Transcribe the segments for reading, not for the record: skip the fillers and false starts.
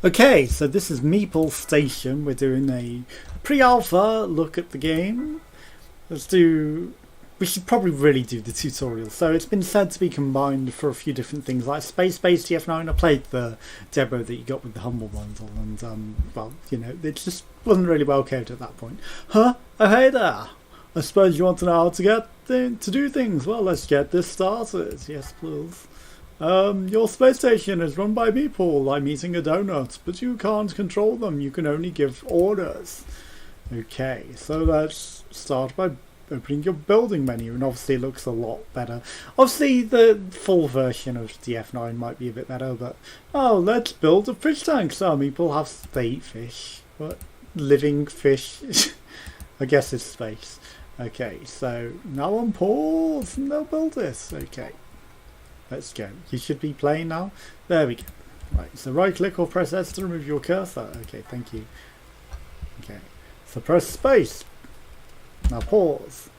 Okay, so this is Meeple Station. We're doing a pre-alpha look at the game. We should probably really do the tutorial. So it's been said to be combined for a few different things, like space-based TF9. I played the demo that you got with the Humble bundle, and well, you know, it just wasn't really well coded at that point. Huh? Oh, hey there. I suppose you want to know how to get to do things. Well, let's get this started. Yes, please. Your space station is run by people. I'm eating a donut, but you can't control them. You can only give orders. Okay, so let's start by opening your building menu, and obviously it looks a lot better. Obviously the full version of DF9 might be a bit better, but oh, let's build a fish tank. Some people have state fish. What? Living fish? I guess it's space. Okay, so now on pause and they'll build this. Okay. Let's go. You should be playing now. There we go. Right, so right click or press S to remove your cursor. Okay, thank you. Okay, so press space. Now pause.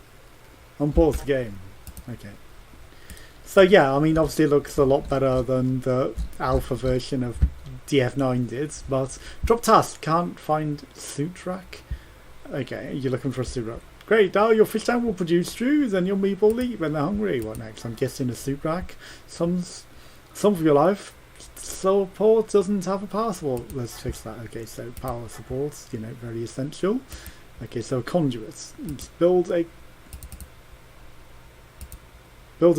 Unpause the game. Okay. So yeah, I mean obviously it looks a lot better than the alpha version of DF9 did, but drop task, can't find suit rack. Okay, you're looking for a suit rack. Great, now your fish tank will produce stews and your meat will eat when they're hungry. What next? I'm guessing a soup rack. Some of your life support doesn't have a power support. Let's fix that. Okay, so power support, you know, very essential. Okay, so conduits. Let's build a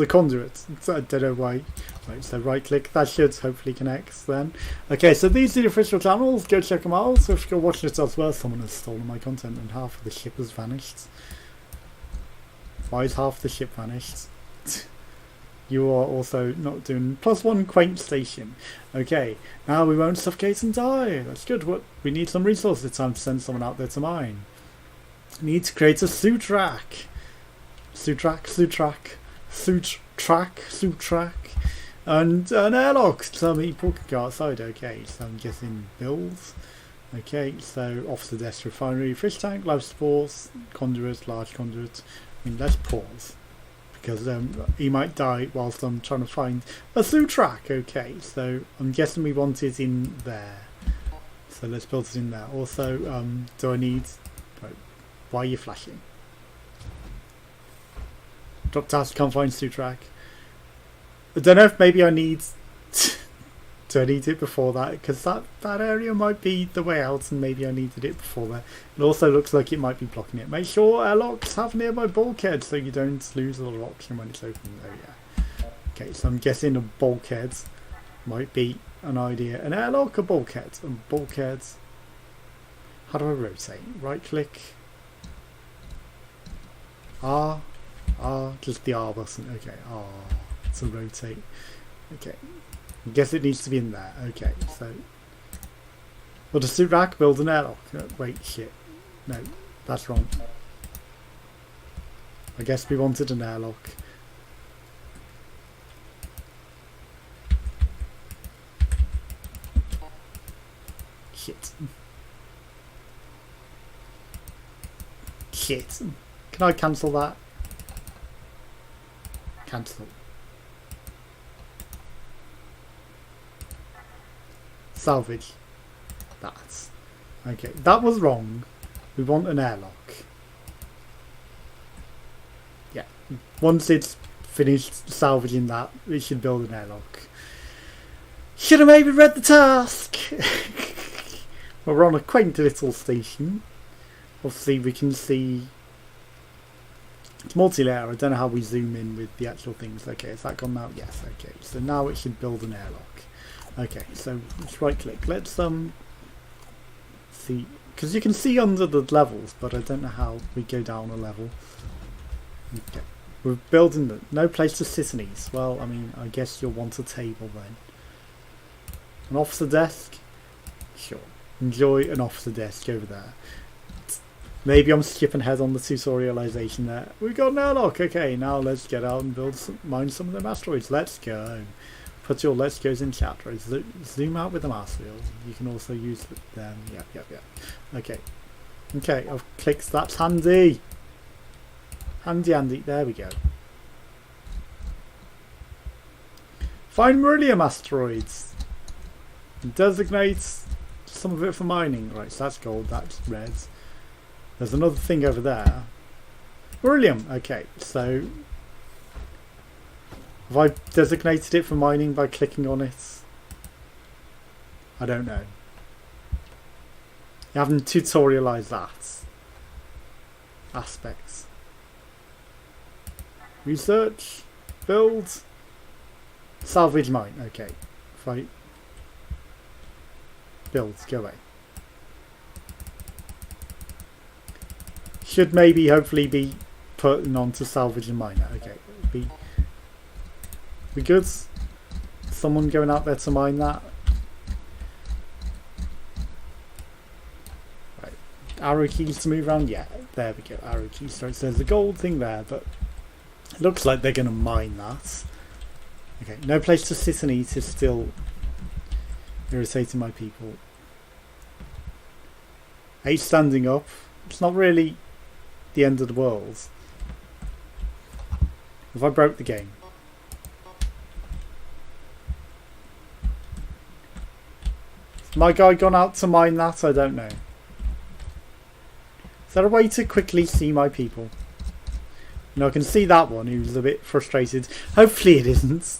conduit. I don't know why. Right, so right click, that should hopefully connect then. Okay, so these are the official channels, go check them out. So if you're watching this elsewhere, someone has stolen my content and half of the ship has vanished. Why is half the ship vanished? You are also not doing +1 quaint station. Okay, now we won't suffocate and die. That's good. What we need some resources. It's time to send someone out there to mine. Need to create a suit rack. Suit track, and an airlock so people can go outside. Okay, so I'm guessing builds. Okay, so officer desk, refinery, fish tank, life supports, conduit, large conduit. I mean, let's pause because he might die whilst I'm trying to find a through track. Okay, so I'm guessing we want it in there. So let's build it in there. Also, do I need? Right, why are you flashing? Drop task, can't find through track. I don't know if maybe I need. Do I need it before that? Because that area might be the way out, and maybe I needed it before that. It also looks like it might be blocking it. Make sure airlocks have nearby bulkhead so you don't lose a little option when it's open. Oh yeah. Okay, so I'm guessing a bulkhead might be an idea. An airlock, a bulkhead, and bulkheads. How do I rotate? Right click. R, just the R button. Okay, R to rotate. Okay. I guess it needs to be in there. Okay, so well, the suit rack builds an airlock. Wait, shit. No, that's wrong. I guess we wanted an airlock. Shit. Shit. Can I cancel that? Cancel. Salvage. That's okay. That was wrong. We want an airlock. Yeah. Once it's finished salvaging that, we should build an airlock. Should have maybe read the task. We're on a quaint little station. Obviously, we can see it's multi-layer. I don't know how we zoom in with the actual things. Okay, is that gone now? Yes. Okay. So now it should build an airlock. Okay, so let's right click. Let's see, because you can see under the levels, but I don't know how we go down a level. Okay, we're building no place to sit in these. Well, I mean, I guess you'll want a table then. An officer desk, sure. Enjoy an officer desk over there. Maybe I'm skipping ahead on the tutorialization there. We got an airlock. Okay, now let's get out and mine some of them asteroids. Let's go. Put your let's goes in chat, right? Zoom out with the mouse wheel. You can also use them. Yep. Okay. Okay, I've clicked. That's handy. Handy. There we go. Find beryllium asteroids. Designate some of it for mining. Right, so that's gold, that's red. There's another thing over there. Beryllium. Okay, so have I designated it for mining by clicking on it? I don't know. You haven't tutorialized that aspect. Research, build, salvage mine. Okay, fight, build, go away. Should maybe hopefully be putting on to salvage and miner. Okay, we good? Someone going out there to mine that? Right, arrow keys to move around. Yeah, there we go. Arrow keys. So there's a gold thing there, but it looks like they're going to mine that. Okay, no place to sit and eat is still irritating my people. 8 standing up. It's not really the end of the world. Have I broke the game? Has my guy gone out to mine that? I don't know. Is there a way to quickly see my people? No, I can see that one who's a bit frustrated. Hopefully it isn't.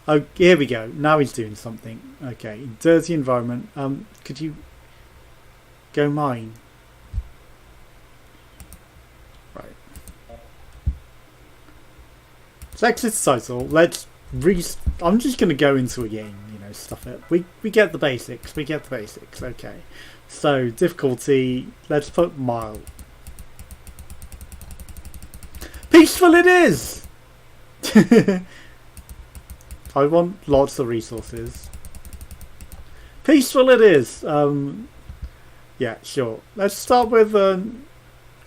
Oh, here we go. Now he's doing something. Okay, dirty environment. Could you go mine? Right. So exit title. Let's I'm just going to go into a game. You know, stuff it. We get the basics. We get the basics. Okay. So difficulty. Let's put mild. Peaceful it is! I want lots of resources. Peaceful it is! Yeah, sure. Let's start with an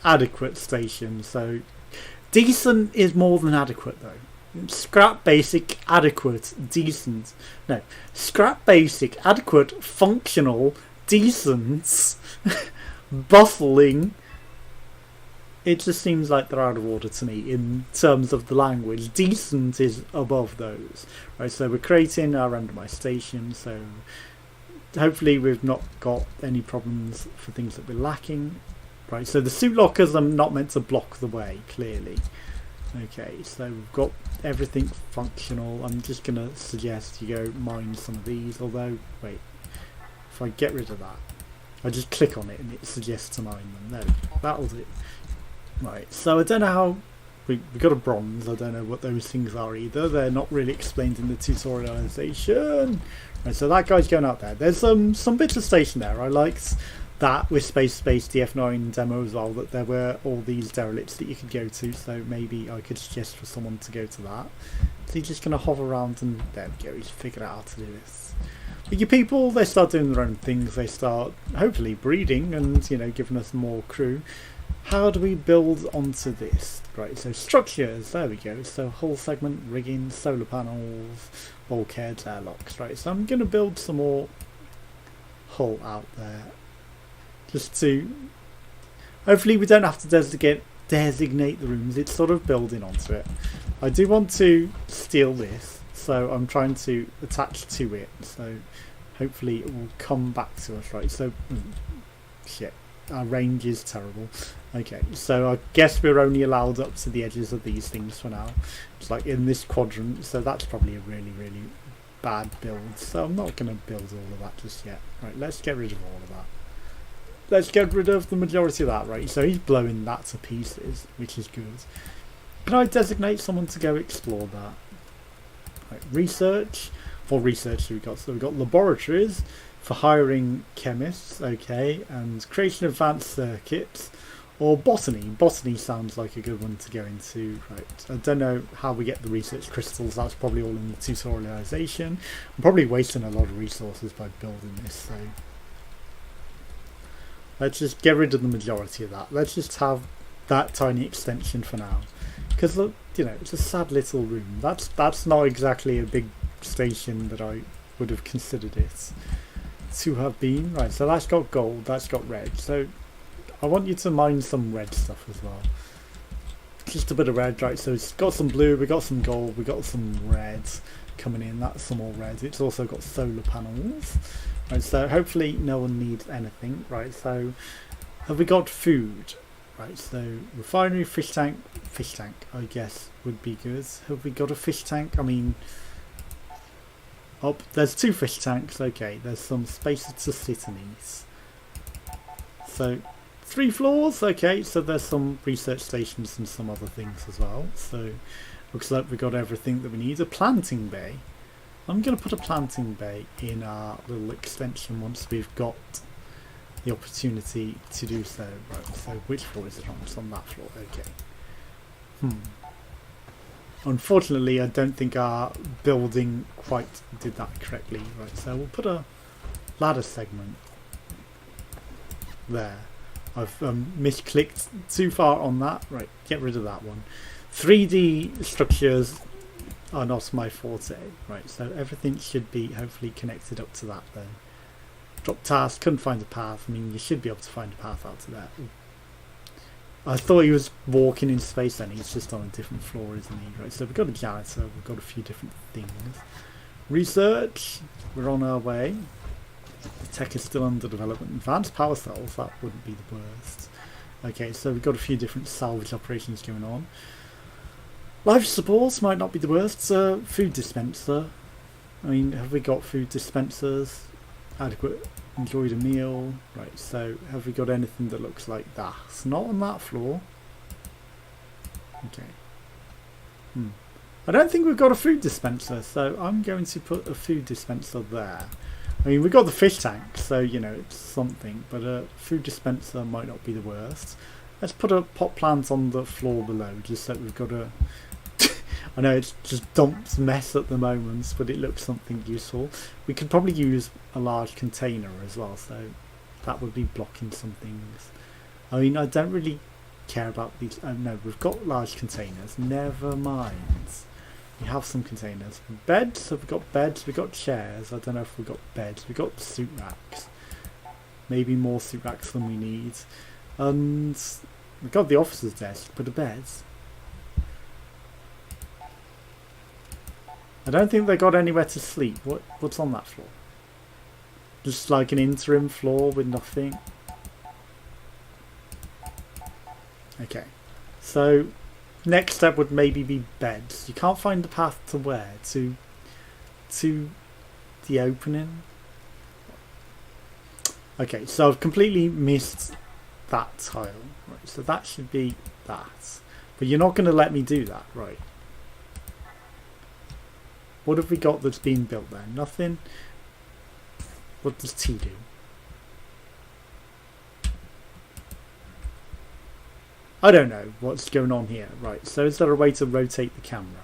adequate station. So, decent is more than adequate though. Scrap basic, adequate, decent. No, scrap basic, adequate, functional, decent, bustling. It just seems like they're out of order to me in terms of the language. Decent is above those. Right, so we're creating our randomised station, so hopefully we've not got any problems for things that we're lacking. Right, so the suit lockers are not meant to block the way, clearly. Okay, so we've got everything functional. I'm just going to suggest you go mine some of these, although, wait, if I get rid of that, I just click on it and it suggests to mine them. There we go, that'll do. Right, so I don't know how we got a bronze. I don't know what those things are either. They're not really explained in the tutorialization. Right, so that guy's going out there. There's some bits of station there. I liked that with Space DF9 demo as well, that there were all these derelicts that you could go to. So maybe I could suggest for someone to go to that. So he's just going to hover around and there we go. He's figured out how to do this. But your people, they start doing their own things. They start hopefully breeding and, you know, giving us more crew. How do we build onto this? Right, so structures, there we go. So hull segment, rigging, solar panels, bulkheads, airlocks. Right, so I'm going to build some more hull out there. Just to... Hopefully we don't have to designate the rooms. It's sort of building onto it. I do want to steal this, so I'm trying to attach to it. So hopefully it will come back to us. Right, so... shit. Our range is terrible. Okay, so I guess we're only allowed up to the edges of these things for now. It's like in this quadrant, so that's probably a really, really bad build. So I'm not going to build all of that just yet. Right, let's get rid of all of that. Let's get rid of the majority of that, right? So he's blowing that to pieces, which is good. Can I designate someone to go explore that? Right, research. For research, we've got laboratories for hiring chemists, okay, and creation of advanced circuits, or botany. Botany sounds like a good one to go into. Right, I don't know how we get the research crystals. That's probably all in the tutorialization. I'm probably wasting a lot of resources by building this, so let's just get rid of the majority of that. Let's just have that tiny extension for now, because look, you know, it's a sad little room. That's not exactly a big station that I would have considered it to have been. Right, so that's got gold, that's got red, so I want you to mine some red stuff as well. Just a bit of red, right, so it's got some blue, we got some gold, we got some red coming in, that's some more red. It's also got solar panels. Right, so hopefully no one needs anything. Right, so have we got food? Right, so refinery, fish tank, I guess would be good. Have we got a fish tank? I mean, oh, there's 2 fish tanks. Okay, there's some spaces to sit in these. So 3 floors. Okay, so there's some research stations and some other things as well. So looks like we got everything that we need. A planting bay. I'm going to put a planting bay in our little extension once we've got the opportunity to do so. Right, so which floor is it on? It's on that floor. Okay. Unfortunately, I don't think our building quite did that correctly. Right, so we'll put a ladder segment there. I've misclicked too far on that. Right, get rid of that one. 3D structures are not my forte. Right, so everything should be hopefully connected up to that then. Drop task, couldn't find a path. I mean, you should be able to find a path out to that. I thought he was walking in space then. He's just on a different floor, isn't he? Right, so we've got a janitor, we've got a few different things. Research, we're on our way. The tech is still under development. Advanced power cells, that wouldn't be the worst. Okay, so we've got a few different salvage operations going on. Life support might not be the worst. Food dispenser. I mean, have we got food dispensers? Adequate, enjoyed a meal. Right, so have we got anything that looks like that? It's not on that floor. Okay. I don't think we've got a food dispenser, so I'm going to put a food dispenser there. I mean, we've got the fish tank, so, you know, it's something, but a food dispenser might not be the worst. Let's put a pot plant on the floor below, just so we've got a... I know it's just dumps mess at the moment, but it looks something useful. We could probably use a large container as well, so that would be blocking some things. I mean, I don't really care about these. Oh no, we've got large containers. Never mind. We have some containers. Beds, have we got beds? We've got chairs. I don't know if we've got beds. We've got suit racks. Maybe more suit racks than we need. And we've got the officer's desk, but a bed. I don't think they got anywhere to sleep. What's on that floor? Just like an interim floor with nothing. Okay. So next step would maybe be beds. You can't find the path to where? To the opening? Okay, so I've completely missed that tile. Right, so that should be that. But you're not going to let me do that, right? What have we got that's been built there? Nothing. What does T do? I don't know what's going on here. Right, so is there a way to rotate the camera?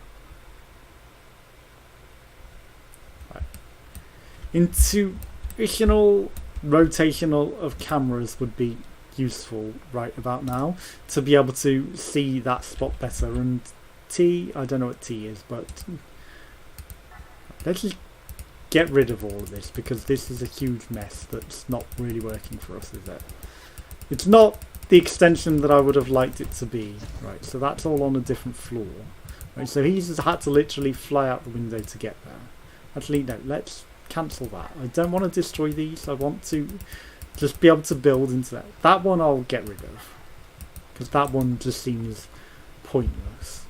Right. Intuitional rotational of cameras would be useful right about now to be able to see that spot better. And T, I don't know what T is, but let's just get rid of all of this because this is a huge mess that's not really working for us, is it? It's not the extension that I would have liked it to be. Right, so that's all on a different floor. Right, so he's had to literally fly out the window to get there. Actually, no, let's cancel that. I don't want to destroy these. I want to just be able to build into that. That one I'll get rid of because that one just seems pointless.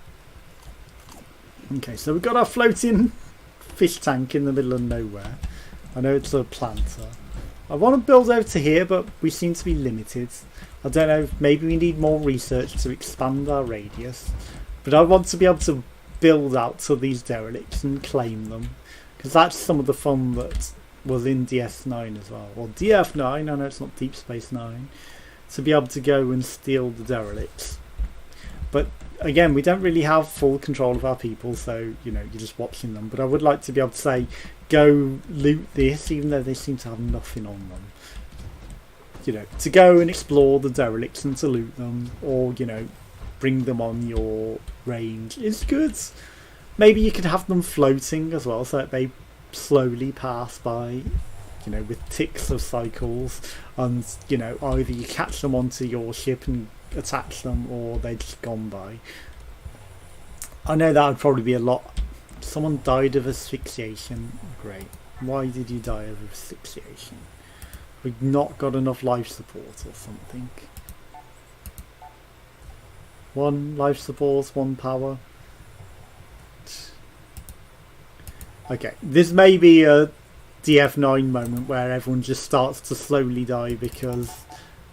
Okay, so we've got our floating fish tank in the middle of nowhere. I know it's a planter. I want to build over to here, but we seem to be limited. I don't know, maybe we need more research to expand our radius. But I want to be able to build out to these derelicts and claim them. Because that's some of the fun that was in DS9 as well. Or DF9, I know it's not Deep Space Nine. To be able to go and steal the derelicts. But again, we don't really have full control of our people, so, you know, you're just watching them. But I would like to be able to say, go loot this, even though they seem to have nothing on them. You know, to go and explore the derelicts and to loot them, or, you know, bring them on your range is good. Maybe you could have them floating as well, so that they slowly pass by, you know, with ticks of cycles, and, you know, either you catch them onto your ship and attach them, or they're just gone by. I know that would probably be a lot. Someone died of asphyxiation. Great. Why did you die of asphyxiation? We've not got enough life support or something. 1 life support, 1 power. Okay, this may be a DF9 moment where everyone just starts to slowly die because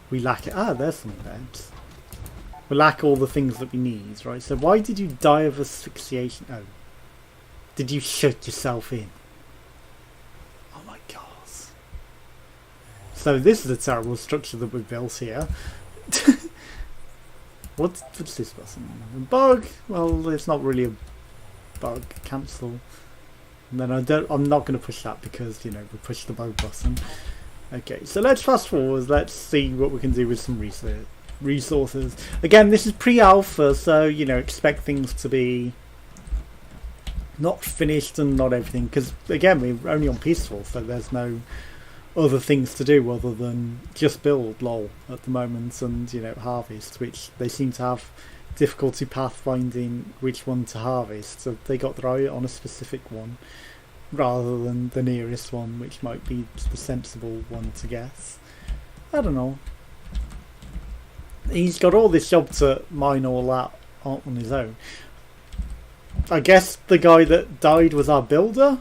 we lack it. Ah, there's some beds. We lack all the things that we need, right? So why did you die of asphyxiation? Oh. Did you shut yourself in? Oh my god. So this is a terrible structure that we've built here. What's this button? A bug? Well, it's not really a bug. Cancel. And then I'm not going to push that because, you know, we pushed the bug button. Okay, so let's fast forward. Let's see what we can do with some resources. Again, this is pre-alpha, so, you know, expect things to be not finished and not everything. Because, again, we're only on peaceful, so there's no other things to do other than just build lol at the moment and, you know, harvest, which they seem to have difficulty pathfinding which one to harvest, so they got their eye on a specific one rather than the nearest one, which might be the sensible one to guess. I don't know. He's got all this job to mine all that on his own. I guess the guy that died was our builder,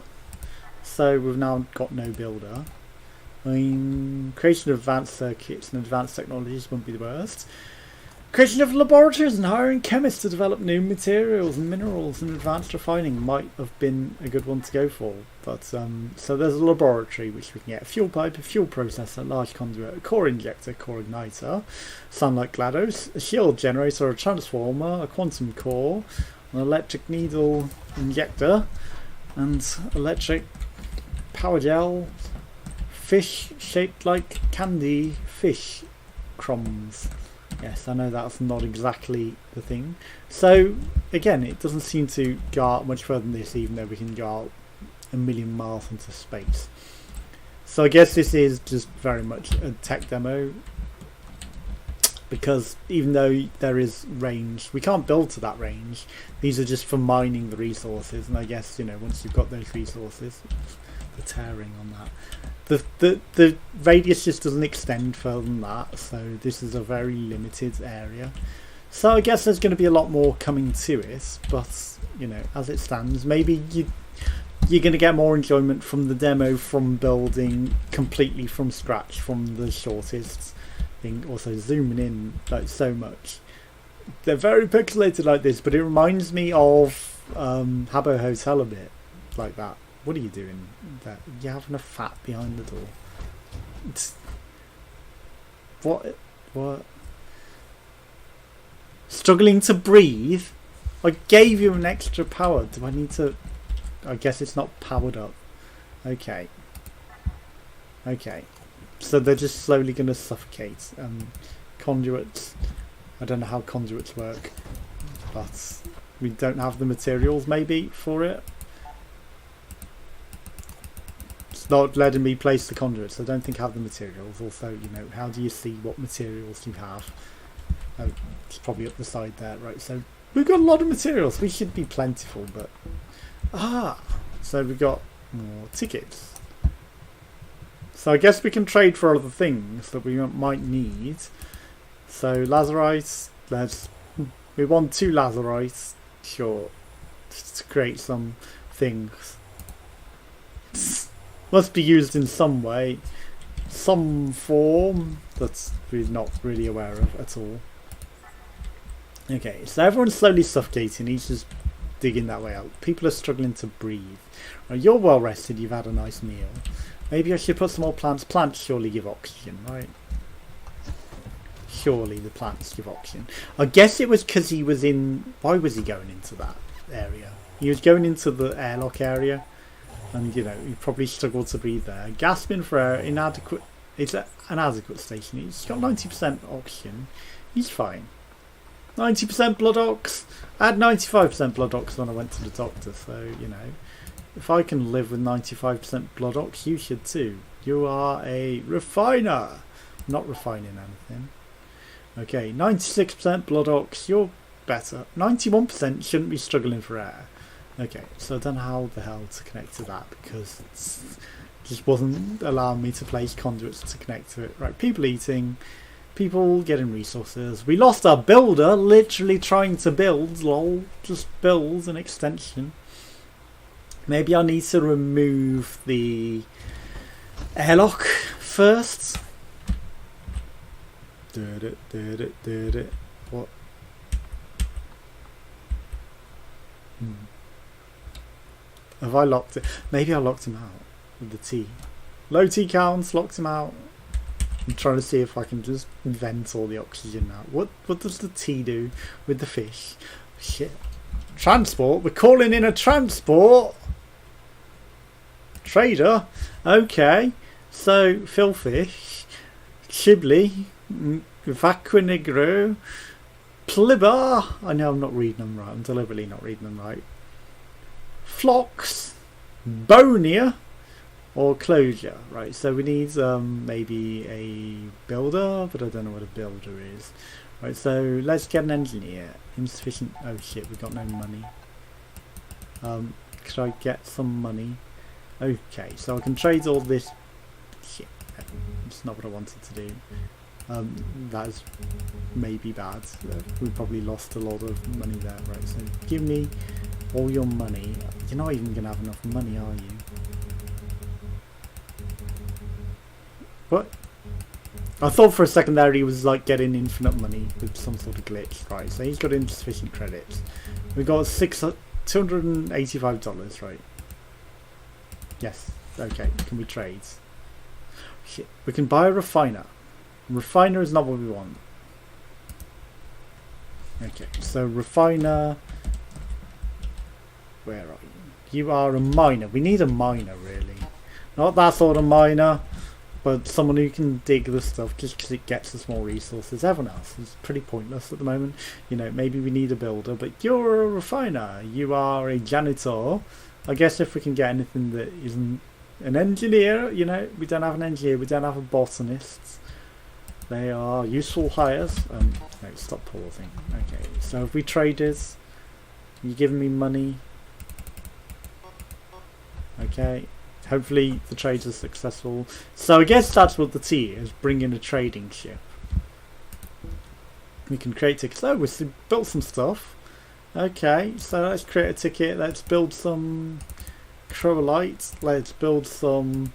so we've now got no builder. I mean, creation of advanced circuits and advanced technologies wouldn't be the worst. Creation of laboratories and hiring chemists to develop new materials and minerals and advanced refining might have been a good one to go for. But so there's a laboratory which we can get: a fuel pipe, a fuel processor, large conduit, a core injector, core igniter, sunlight GLaDOS, a shield generator, a transformer, a quantum core, an electric needle injector, and electric power gel, fish shaped like candy fish crumbs. Yes, I know that's not exactly the thing. So, again, it doesn't seem to go out much further than this, even though we can go out 1,000,000 miles into space. So I guess this is just very much a tech demo, because even though there is range, we can't build to that range. These are just for mining the resources, and I guess, you know, once you've got those resources, the tearing on that. The radius just doesn't extend further than that, so this is a very limited area. So I guess there's going to be a lot more coming to it, but, you know, as it stands, maybe you're going to get more enjoyment from the demo from building completely from scratch, from the shortest thing. Also zooming in like so much. They're very pixelated like this, but it reminds me of Habbo Hotel a bit, like that. What are you doing there? You're having a fat behind the door. What? Struggling to breathe? I gave you an extra power. Do I need to... I guess it's not powered up. Okay. So they're just slowly going to suffocate. Conduits... I don't know how conduits work, but we don't have the materials maybe for it. Not letting me place the conduits. I don't think I have the materials. Also, you know, how do you see what materials you have? Oh, it's probably up the side there, right? So we've got a lot of materials. We should be plentiful, but so we've got more tickets. So I guess we can trade for other things that we might need. So lazerites. We want 2 lazerites, sure, just to create some things. Must be used in some way, some form that we're not really aware of at all. Okay, so everyone's slowly suffocating. He's just digging that way out. People are struggling to breathe. Right, you're well rested. You've had a nice meal. Maybe I should put some more plants. Plants surely give oxygen, right? Surely the plants give oxygen. I guess it was because he was in... Why was he going into that area? He was going into the airlock area. And, you know, he probably struggled to breathe there. Gasping for air, inadequate. It's an adequate station. He's got 90% oxygen. He's fine. 90% blood ox. I had 95% blood ox when I went to the doctor. So, you know, if I can live with 95% blood ox, you should too. You are a refiner. Not refining anything. Okay, 96% blood ox. You're better. 91% shouldn't be struggling for air. Okay, so I don't know how the hell to connect to that because it just wasn't allowing me to place conduits to connect to it. Right, people eating, people getting resources. We lost our builder, literally trying to build, lol, just build an extension. Maybe I need to remove the airlock first. What? Have I locked it? Maybe I locked him out with the T. Low T counts, locked him out. I'm trying to see if I can just vent all the oxygen out. What does the T do with the fish? Shit. Transport? We're calling in a transport? Trader? Okay. So, Philfish, Chibli, Vaquinegro, Plibar. I know I'm not reading them right. I'm deliberately not reading them right. Flocks, Bonia, or Closure. Right, so we need maybe a builder, but I don't know what a builder is. Right, so let's get an engineer. Insufficient. Oh shit, we got no money. Could I get some money? Okay, so I can trade all this. Shit, it's not what I wanted to do. That is maybe bad. We probably lost a lot of money there. Right, so give me all your money. You're not even gonna have enough money, are you? What? I thought for a second there he was like getting infinite money with some sort of glitch. Right, so he's got insufficient credits. We got $285, right? Yes. Okay, can we trade? Shit. We can buy a refiner. Refiner is not what we want. Okay, so refiner. Where are you? You are a miner. We need a miner, really. Not that sort of miner, but someone who can dig the stuff just because it gets us more resources. Everyone else is pretty pointless at the moment. You know, maybe we need a builder, but you're a refiner. You are a janitor. I guess if we can get anything that isn't an engineer, you know, we don't have an engineer, we don't have a botanist. They are useful hires. No, stop pausing. Okay, so if we traded, you giving me money? Okay, hopefully the trades are successful. So I guess that's what the T is, bring in a trading ship. We can create tickets. Oh, we built some stuff. Okay, so let's create a ticket. Let's build some Crowlites. Let's build some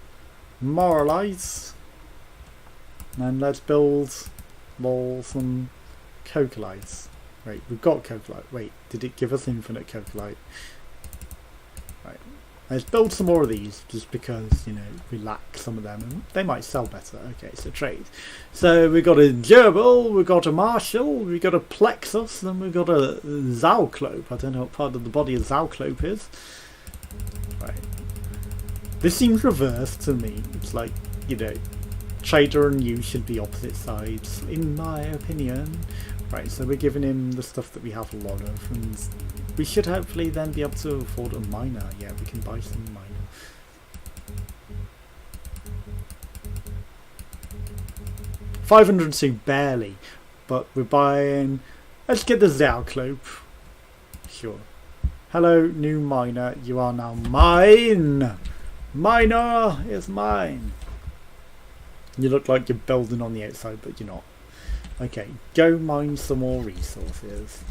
Moralites. And let's build some Cocolites. Wait, we've got Cocolite. Wait, did it give us infinite Cocolite? Right. Let's build some more of these just because, you know, we lack some of them and they might sell better. Okay, so trade. So we've got a Gerbil, we've got a Marshall, we've got a Plexus, then we've got a Zalclope. I don't know what part of the body a Zalclope is. Right. This seems reversed to me. It's like, you know, trader and you should be opposite sides, in my opinion. Right, so we're giving him the stuff that we have a lot of, and we should hopefully then be able to afford a miner. Yeah, we can buy some miner. $502 barely, but we're buying. Let's get the Zalclope. Sure. Hello, new miner. You are now mine. Miner is mine. You look like you're building on the outside, but you're not. Okay, go mine some more resources.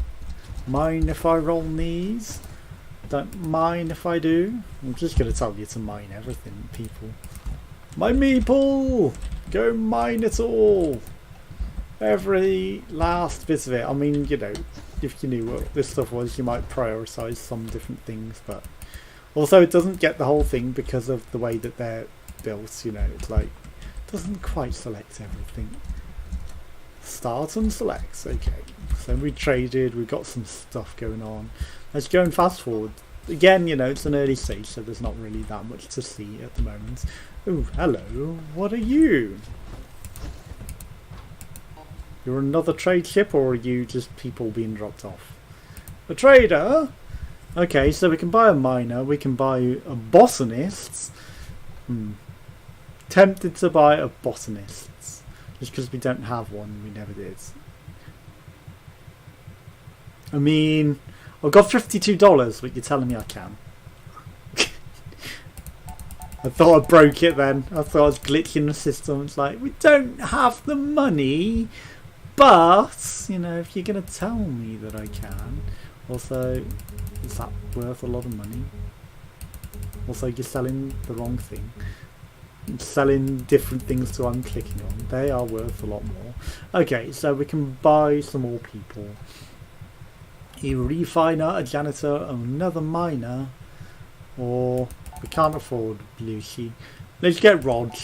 Mind if I roll these? Don't mind if I do. I'm just going to tell you to mine everything, people. My Meeple! Go mine it all! Every last bit of it. I mean, you know, if you knew what this stuff was, you might prioritise some different things, but also it doesn't get the whole thing because of the way that they're built, you know. It's like, doesn't quite select everything. Start and select. Okay, so we traded, we got some stuff going on. Let's go and fast forward. Again, you know, it's an early stage, so there's not really that much to see at the moment. Oh, hello, what are you? You're another trade ship, or are you just people being dropped off? A trader? Okay, so we can buy a miner, we can buy a botanist. Tempted to buy a botanist. Just because we don't have one, we never did. I mean, I've got $52, but you're telling me I can. I thought I broke it then. I thought I was glitching the system. It's like, we don't have the money, but, you know, if you're going to tell me that I can. Also, is that worth a lot of money? Also, you're selling the wrong thing. You're selling different things to what I'm clicking on. They are worth a lot more. Okay, so we can buy some more people. A refiner, a janitor, another miner, or we can't afford Lucy. Let's get Rog.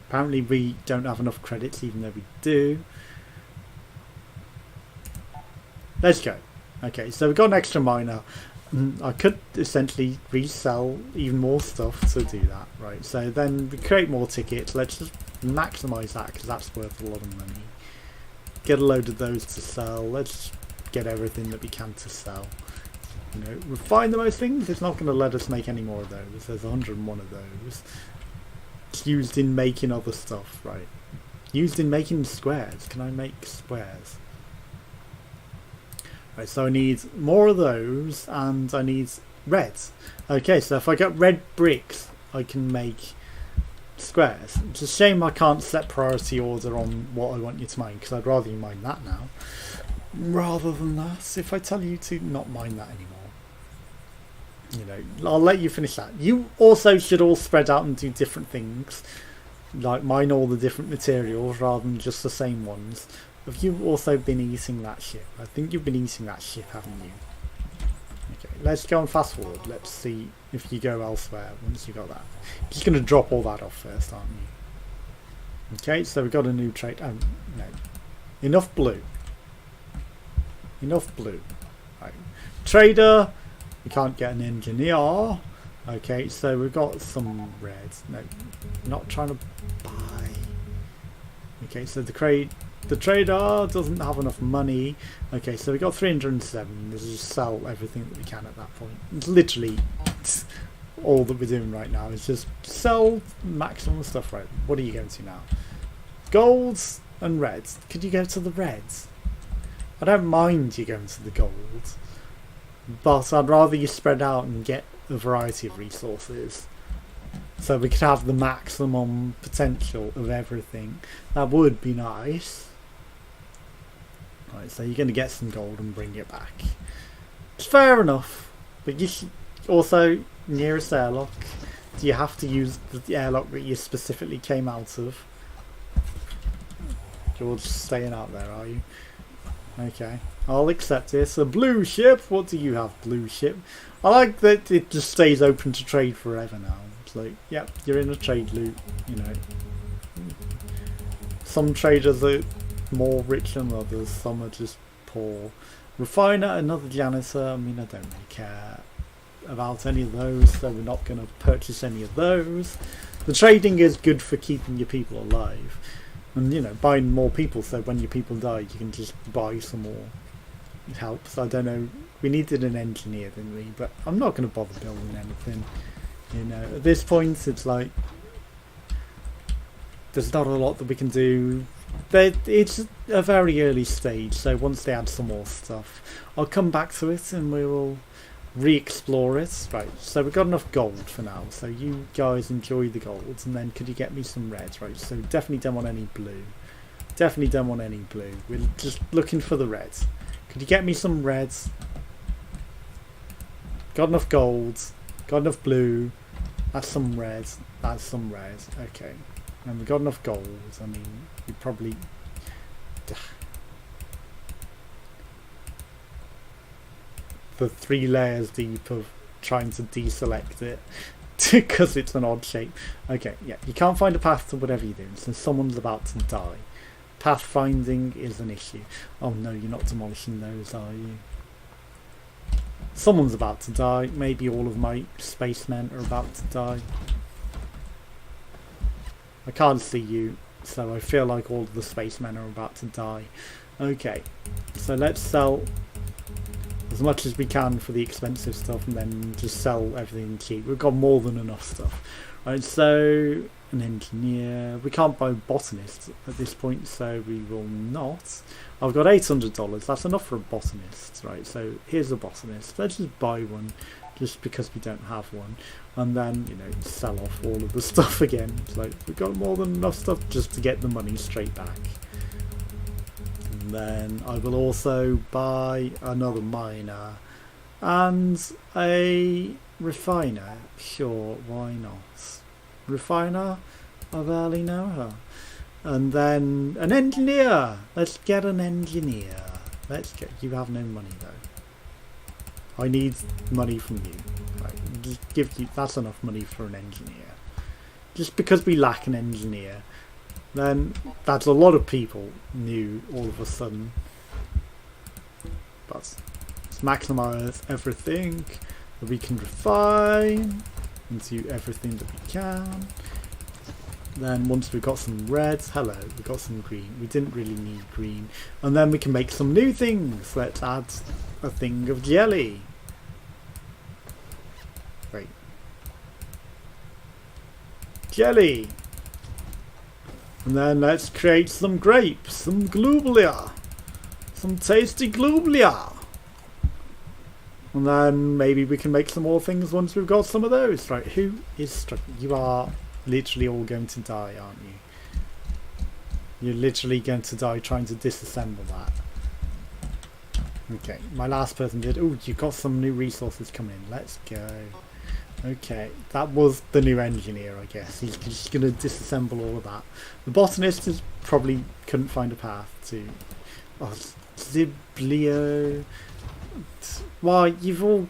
Apparently we don't have enough credits, even though we do. Let's go. Okay, so we've got an extra miner. I could essentially resell even more stuff to do that, right? So then we create more tickets. Let's just maximise that because that's worth a lot of money. Get a load of those to sell. Let's get everything that we can to sell. You know, refine the most things. It's not going to let us make any more of those. There's 101 of those. It's used in making other stuff, right? Used in making squares. Can I make squares? Right, so I need more of those, and I need reds. Okay, so if I get red bricks, I can make squares. It's a shame I can't set priority order on what I want you to mine, because I'd rather you mine that now rather than that. If I tell you to not mine that anymore, you know, I'll let you finish that. You also should all spread out and do different things, like mine all the different materials rather than just the same ones. Have you also been eating that ship? I think you've been eating that ship, haven't you? Okay, let's go and fast forward. Let's see if you go elsewhere once you got that. You're just going to drop all that off first, aren't you? Okay, so we've got a new trade. No. Enough blue. Enough blue. Right. Trader. We can't get an engineer. Okay, so we've got some reds. No, not trying to buy. Okay, so the trader doesn't have enough money. Okay, so we got 307. Let's just sell everything that we can at that point. It's literally all that we're doing right now is just sell maximum stuff. Right, what are you going to now? Golds and reds. Could you go to the reds? I don't mind you going to the gold, but I'd rather you spread out and get a variety of resources, so we could have the maximum potential of everything. That would be nice. Right, so you're going to get some gold and bring it back. It's fair enough, but you should also, nearest airlock, do you have to use the airlock that you specifically came out of? You're just staying out there, are you? Okay, I'll accept this. A blue ship? What do you have, blue ship? I like that it just stays open to trade forever now. It's like, yep, you're in a trade loop, you know. Some traders are more rich than others, some are just poor. Refiner, another janitor. I mean, I don't really care about any of those, so we're not going to purchase any of those. The trading is good for keeping your people alive. And, you know, buying more people, so when your people die, you can just buy some more. It helps. I don't know. We needed an engineer, didn't we? But I'm not going to bother building anything. You know, at this point, it's like there's not a lot that we can do. It's a very early stage, so once they add some more stuff, I'll come back to it and we will re-explore it. Right, so we've got enough gold for now, so you guys enjoy the golds, and then could you get me some reds? Right, so definitely don't want any blue. Definitely don't want any blue. We're just looking for the reds. Could you get me some reds? Got enough golds. Got enough blue. That's some reds. That's some reds. Okay. And we've got enough golds. I mean, we probably... the 3 layers deep of trying to deselect it because it's an odd shape. Okay, yeah, you can't find a path to whatever you're doing, so someone's about to die. Pathfinding is an issue. Oh no, you're not demolishing those, are you? Someone's about to die. Maybe all of my spacemen are about to die. I can't see you, so I feel like all of the spacemen are about to die. Okay, so let's sell as much as we can for the expensive stuff and then just sell everything cheap. We've got more than enough stuff. Right, so an engineer. We can't buy a botanist at this point, so we will not. I've got $800. That's enough for a botanist, right? So here's a botanist. Let's just buy one, just because we don't have one, and then sell off all of the stuff again. It's like we've got more than enough stuff just to get the money straight back. And then I will also buy another miner and a refiner. Sure, why not? Refiner, I barely know her. And then an engineer. Let's get an engineer. Let's get. You have no money though. I need money from you. Right, just give you. That's enough money for an engineer. Just because we lack an engineer, then that's a lot of people new all of a sudden. But let's maximise everything that we can refine into everything that we can. Then once we've got some reds, hello, we've got some green. We didn't really need green. And then we can make some new things. Let's add a thing of jelly. Right. Jelly. And then let's create some grapes, some glublia. Some tasty glublia. And then maybe we can make some more things once we've got some of those. Right, who is struggling? You are literally all going to die, aren't you? You're literally going to die trying to disassemble that. Okay, my last person did. Oh, you've got some new resources coming in. Let's go. Okay, that was the new engineer, I guess. He's just going to disassemble all of that. The botanist is probably couldn't find a path to... Oh, Ziblio... Why, everyone's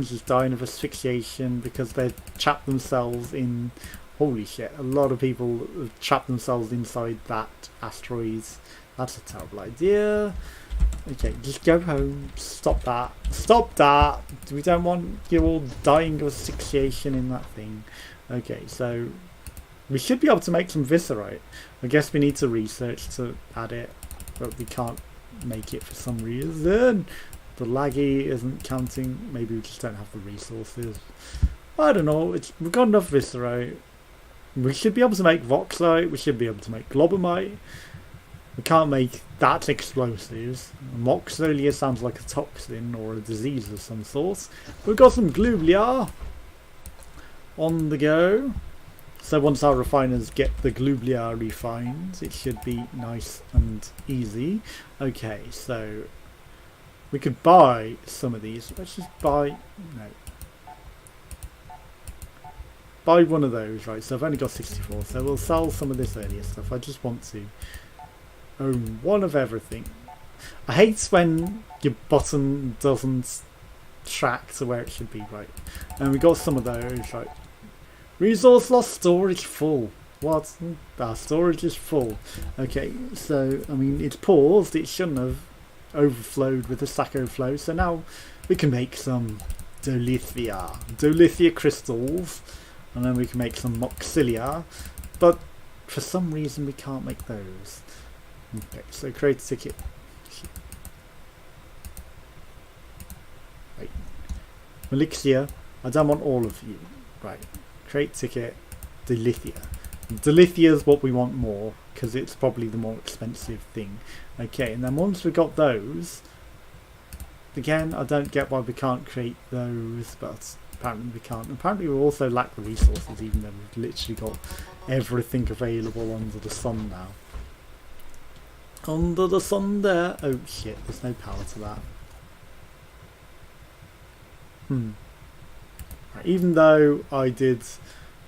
just dying of asphyxiation because they've trapped themselves in... Holy shit, a lot of people have trapped themselves inside that asteroid. That's a terrible idea. Okay, just go home. Stop that. Stop that! We don't want you all dying of asphyxiation in that thing. Okay, so... we should be able to make some viscerite. I guess we need to research to add it, but we can't make it for some reason. The laggy isn't counting. Maybe we just don't have the resources. I don't know. We've got enough viscerite. We should be able to make voxite. We should be able to make globomite. We can't make that explosives. Moxolia sounds like a toxin or a disease of some sort. We've got some glublia on the go. So once our refiners get the glublia refined, it should be nice and easy. Okay, so we could buy some of these. Let's just buy... no. Buy one of those, right? So I've only got 64, so we'll sell some of this earlier stuff. I just want to own one of everything. I hate when your button doesn't track to where it should be, right? And we got some of those, right? Resource lost, storage full. What? Our storage is full. Okay, so, I mean, it's paused. It shouldn't have overflowed with the Sacco flow. So now we can make some Dolithia crystals. And then we can make some Moxilia. But for some reason we can't make those. Okay, so create a ticket. Right. Elixir. I don't want all of you. Right. Create ticket. Dolithia. Dolithia is what we want more, because it's probably the more expensive thing. Okay, and then once we've got those, again, I don't get why we can't create those, but apparently we can't. Apparently we also lack the resources, even though we've literally got everything available under the sun now. Under the sun there. Oh shit, there's no power to that. Right, even though I did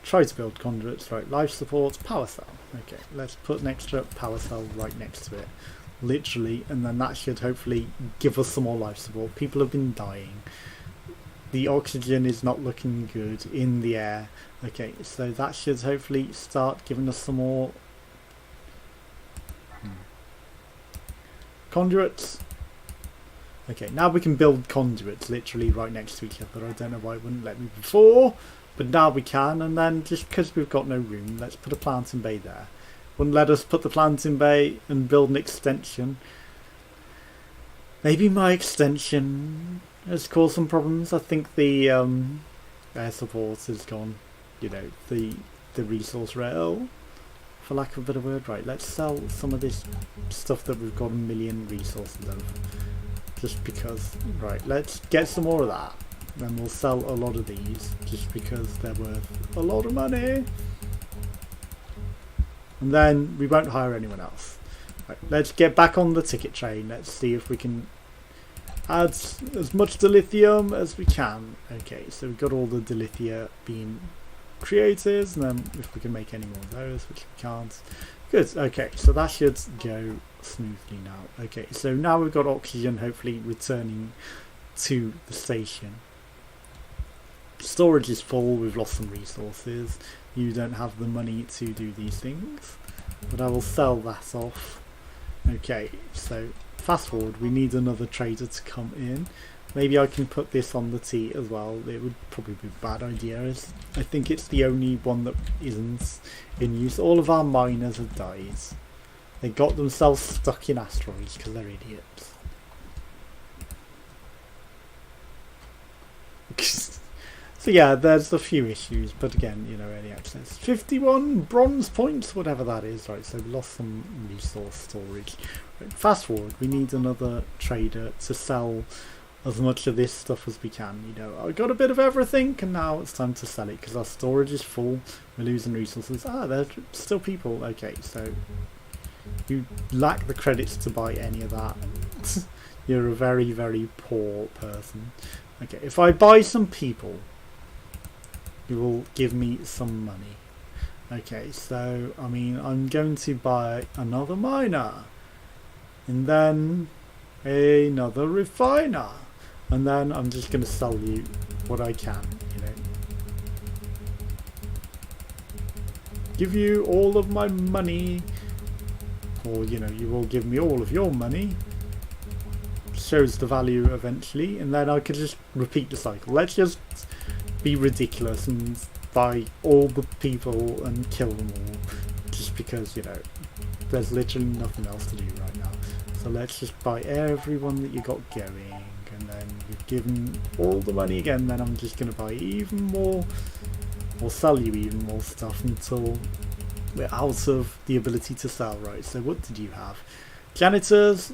try to build conduits, right, life support, power cell. Okay, let's put an extra power cell right next to it. Literally, and then that should hopefully give us some more life support. People have been dying. The oxygen is not looking good in the air. Okay, so that should hopefully start giving us some more conduits. Okay, now we can build conduits literally right next to each other. I don't know why it wouldn't let me before, but now we can. And then just because we've got no room, let's put a planting bay there. Wouldn't let us put the planting bay and build an extension. Maybe my extension has caused some problems. I think the air support has gone, you know, the the resource rail, for lack of a better word. Right, let's sell some of this stuff that we've got a million resources of. Just because, right, let's get some more of that. Then we'll sell a lot of these, just because they're worth a lot of money. And then we won't hire anyone else. Right, let's get back on the ticket train. Let's see if we can add as much dilithium as we can. Okay, so we've got all the dilithia being created, and then if we can make any more of those, which we can't. Good, okay, so that should go smoothly now. Okay, so now we've got oxygen hopefully returning to the station. Storage is full, we've lost some resources. You don't have the money to do these things, but I will sell that off. Okay, so fast forward, we need another trader to come in. Maybe I can put this on the T as well. It would probably be a bad idea, as I think it's the only one that isn't in use. All of our miners have died. They got themselves stuck in asteroids because they're idiots. So yeah, there's a few issues, but again, you know, early access. 51 bronze points, whatever that is. Right, so we lost some resource storage. Right, fast forward, we need another trader to sell as much of this stuff as we can. You know, I got a bit of everything, and now it's time to sell it because our storage is full. We're losing resources. There's still people. Okay, so you lack the credits to buy any of that. You're a very, very poor person. Okay, if I buy some people, you will give me some money. Okay, so I mean, I'm going to buy another miner, and then another refiner. And then I'm just going to sell you what I can, you know. Give you all of my money. Or, you know, you will give me all of your money. Shows the value eventually. And then I could just repeat the cycle. Let's just be ridiculous and buy all the people and kill them all. Just because, you know, there's literally nothing else to do right now. So let's just buy everyone that you got going. And then you've given all the money again, then I'm just going to buy even more, or sell you even more stuff until we're out of the ability to sell. Right, so what did you have? Janitors.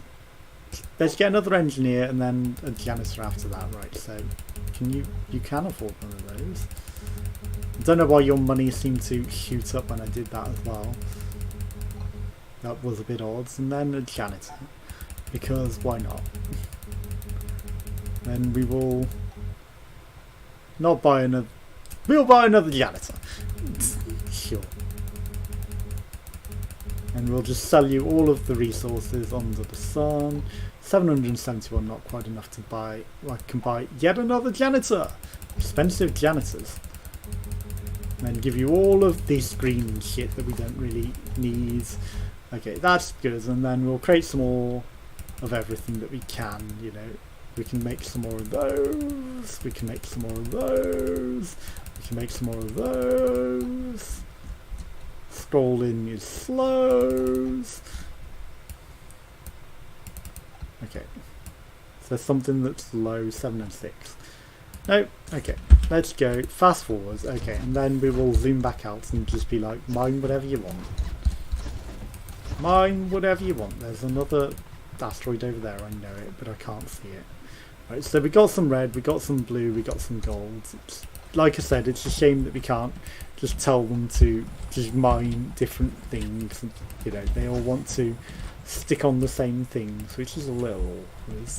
Let's get another engineer and then a janitor after that. Right, so you can afford one of those. I don't know why your money seemed to shoot up when I did that as well. That was a bit odd. And then a janitor, because why not? Then we will not buy another. We'll buy another janitor. Sure. And we'll just sell you all of the resources under the sun. 771, not quite enough to buy. I can buy yet another janitor. Expensive janitors. And then give you all of this green shit that we don't really need. Okay, that's good. And then we'll create some more of everything that we can, you know. We can make some more of those. We can make some more of those. We can make some more of those. Scrolling is slows. Okay. So there's something that's low, 7 and 6. No, okay. Let's go fast forwards. Okay, and then we will zoom back out and just be like, mine whatever you want. Mine whatever you want. There's another asteroid over there, I know it, but I can't see it. Right, so we got some red, we got some blue, we got some gold. Like I said, it's a shame that we can't just tell them to just mine different things. You know, they all want to stick on the same things, which is a little awkward.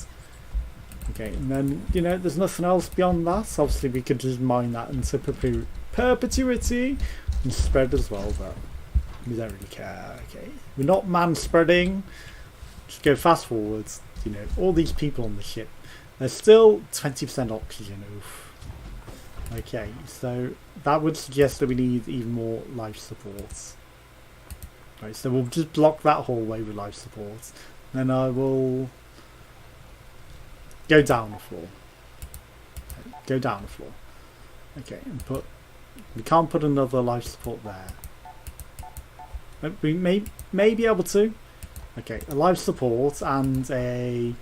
Okay, and then, you know, there's nothing else beyond that. Obviously, we could just mine that into perpetuity and spread as well, but we don't really care. Okay, we're not man spreading. Just go fast forwards. You know, all these people on the ship. There's still 20% oxygen. Oof. Okay, so that would suggest that we need even more life support. Right, so we'll just block that hallway with life support. Then I will go down the floor. Okay, go down the floor. Okay, and we can't put another life support there. We may be able to. Okay, a life support and a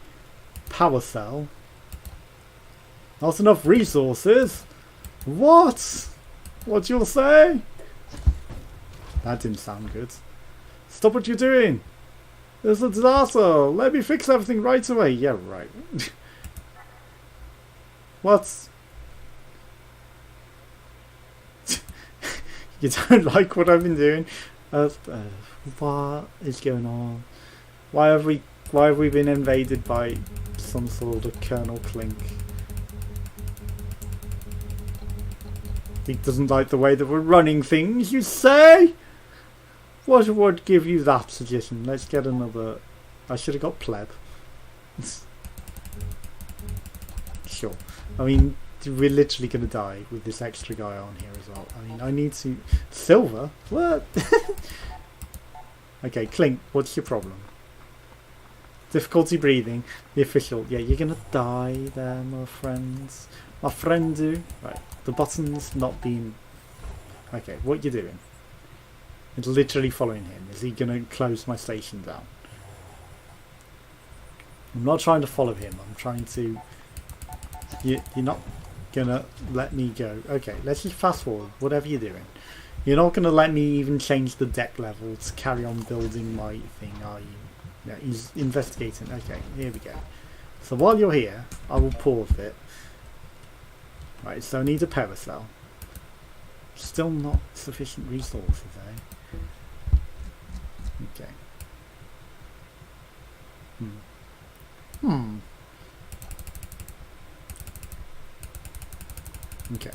power cell. Not enough resources. What? What you'll say? That didn't sound good. Stop what you're doing! There's a disaster! Let me fix everything right away! Yeah, right. What? You don't like what I've been doing? What is going on? Why have we been invaded by some sort of Colonel Clink? He doesn't like the way that we're running things, you say? What would give you that suggestion? Let's get another... I should have got pleb. Sure. I mean, we're literally going to die with this extra guy on here as well. I mean, I need to... Silver? What? Okay, Clink, what's your problem? Difficulty breathing. The official. Yeah, you're going to die there, my friends. My friend do. Right, the button's not being... Okay, what you doing? It's literally following him. Is he going to close my station down? I'm not trying to follow him. I'm trying to... You're not going to let me go. Okay, let's just fast forward. Whatever you're doing. You're not going to let me even change the deck level to carry on building my thing, are you? Yeah, he's investigating. Okay, here we go. So while you're here, I will pause it. Right, so I need a power cell. Still not sufficient resources, eh? Okay. Okay.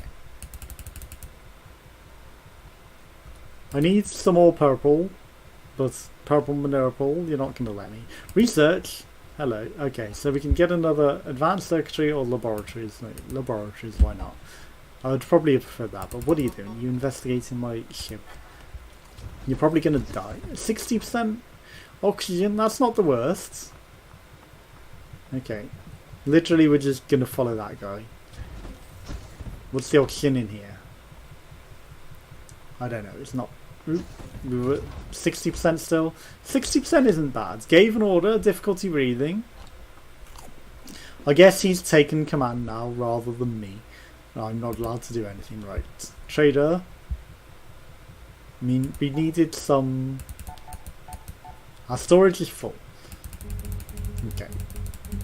I need some more purple, but purple manurple, you're not going to let me. Research. Hello. Okay, so we can get another advanced circuitry or laboratories. No, laboratories, why not? I would probably have preferred that, but what are you doing? You investigating my ship. You're probably going to die. 60% oxygen, that's not the worst. Okay. Literally, we're just going to follow that guy. What's the oxygen in here? I don't know, it's not... We were 60% still. 60% isn't bad. Gave an order, difficulty breathing. I guess he's taken command now rather than me. I'm not allowed to do anything, right? Trader. I mean, we needed some... Our storage is full. Okay.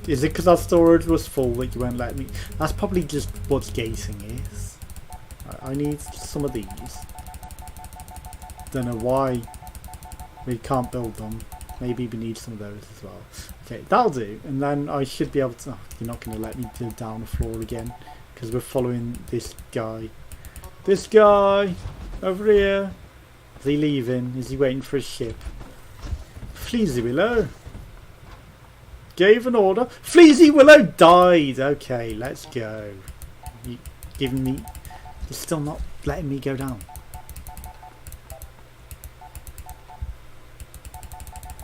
Is it because our storage was full that you won't let me? That's probably just what gating is. I need some of these. Don't know why we can't build them. Maybe we need some of those as well. Okay, that'll do. And then I should be able to... Oh, you're not going to let me go down the floor again. Because we're following this guy. This guy! Over here! Is he leaving? Is he waiting for his ship? Fleazy Willow! Gave an order. Fleazy Willow died! Okay, let's go. You giving me... You're still not letting me go down.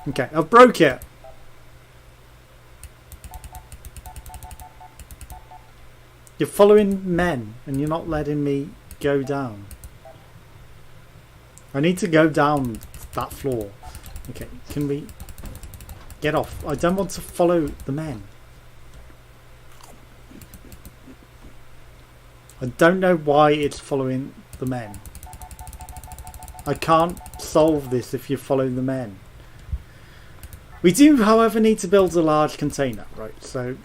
Okay, I've broke it. You're following men and you're not letting me go down. I need to go down that floor. Okay, can we get off? I don't want to follow the men. I don't know why it's following the men. I can't solve this if you follow the men. We do, however, need to build a large container, right? So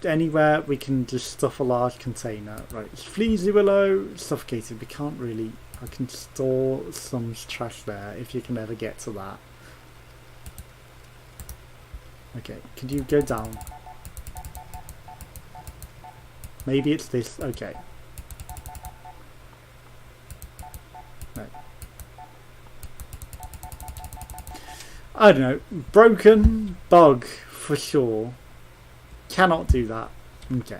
anywhere we can just stuff a large container, right? It's Fleazy Willow, suffocated. We can't really... I can store some trash there if you can ever get to that. Okay, could you go down? Maybe it's this. Okay. No. I don't know. Broken bug for sure. Cannot do that. Okay.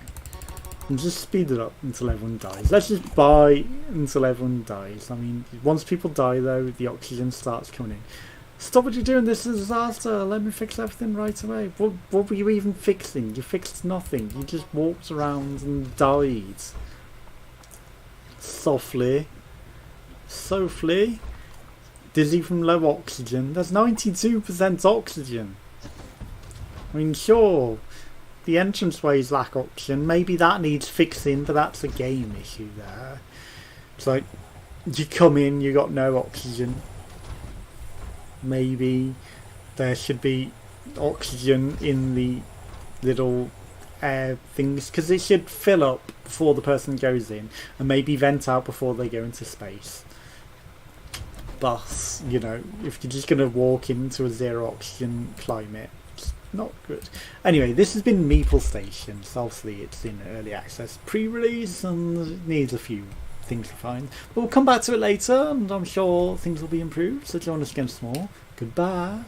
And just speed it up until everyone dies. Let's just buy until everyone dies. I mean, once people die though, the oxygen starts coming in. Stop what you're doing, this is a disaster. Let me fix everything right away. What were you even fixing? You fixed nothing. You just walked around and died. Softly. Softly. Dizzy from low oxygen. There's 92% oxygen. I mean, sure, the entranceways lack oxygen. Maybe that needs fixing, but that's a game issue there. It's like, you come in, you got no oxygen. maybe there should be oxygen in the little air things, because it should fill up before the person goes in and maybe vent out before they go into space. But, you know, if you're just going to walk into a zero oxygen climate, it's not good. Anyway, this has been Meeple Station. So obviously it's in early access pre-release and needs a few things to find. But we'll come back to it later, and I'm sure things will be improved. So join us again some more. Goodbye.